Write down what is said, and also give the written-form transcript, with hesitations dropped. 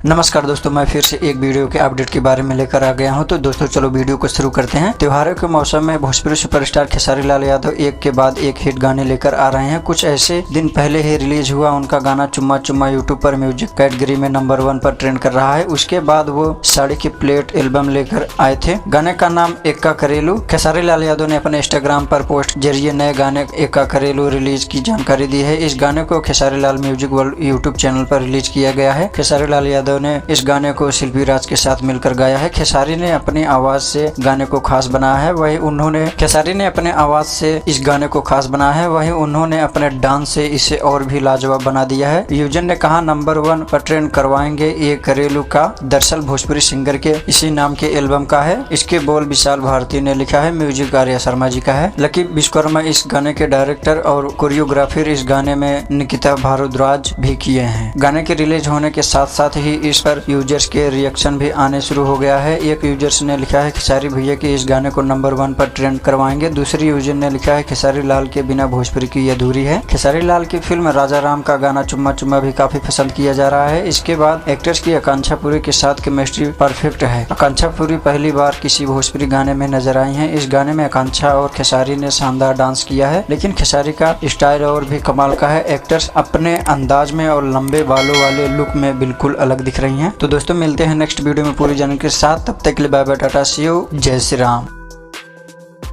नमस्कार दोस्तों, मैं फिर से एक वीडियो के अपडेट के बारे में लेकर आ गया हूं। तो दोस्तों चलो वीडियो को शुरू करते हैं। त्योहारों के मौसम में भोजपुरी सुपरस्टार खेसारी लाल यादव एक के बाद एक हिट गाने लेकर आ रहे हैं। कुछ ऐसे दिन पहले ही रिलीज हुआ उनका गाना चुम्मा चुम्मा यूट्यूब पर म्यूजिक कैटेगरी में नंबर 1 पर ट्रेंड कर रहा है। उसके बाद वो साड़ी की प्लेट एल्बम लेकर आए थे। गाने का नाम एक्का करेलू। खेसारी लाल यादव ने अपने इंस्टाग्राम पर पोस्ट जरिए नए गाने एक्का करेलू रिलीज की जानकारी दी है। इस गाने को Khesari Lal music world YouTube channel पर रिलीज किया गया है। खेसारी लाल यादव ने इस गाने को शिल्पी राज के साथ मिलकर गाया है। खेसारी ने अपनी आवाज से गाने को खास बनाया है। वहीं उन्होंने अपने डांस से इसे और भी लाजवाब बना दिया है। यूजर ने कहा नंबर 1 पर ट्रेंड करवाएंगे ये करेलू का। दरअसल भोजपुरी सिंगर के इसी नाम के एल्बम का है। इसके बोल विशाल भारती ने लिखा है, म्यूजिक आर्या शर्मा जी का है। लकी विश्वकर्मा इस गाने के डायरेक्टर और कोरियोग्राफर इस गाने में निकिता भारद्वाज भी किए हैं। गाने के रिलीज होने के साथ साथ ही इस पर यूजर्स के रिएक्शन भी आने शुरू हो गया है। एक यूजर्स ने लिखा है खेसारी भैया की इस गाने को नंबर 1 पर ट्रेंड करवाएंगे। दूसरी यूजर ने लिखा है खेसारी लाल के बिना भोजपुरी की अधूरी है। खेसारी लाल की फिल्म राजा राम का गाना चुम्मा चुम्मा भी काफी पसंद किया जा रहा है। इसके बाद एक्ट्रेस की आकांक्षा पुरी के साथ केमिस्ट्री परफेक्ट है। आकांक्षा पुरी पहली बार किसी भोजपुरी गाने में नजर आई है। इस गाने में आकांक्षा और खेसारी ने शानदार डांस किया है, लेकिन खेसारी का स्टाइल और भी कमाल का है। एक्ट्रेस अपने अंदाज में और लंबे बालों वाले लुक में बिल्कुल अलग दिख रही हैं। तो दोस्तों मिलते हैं नेक्स्ट वीडियो में पूरी जानकारी के साथ। तब तक के लिए bye bye, tata, see you, Jai Shri Ram.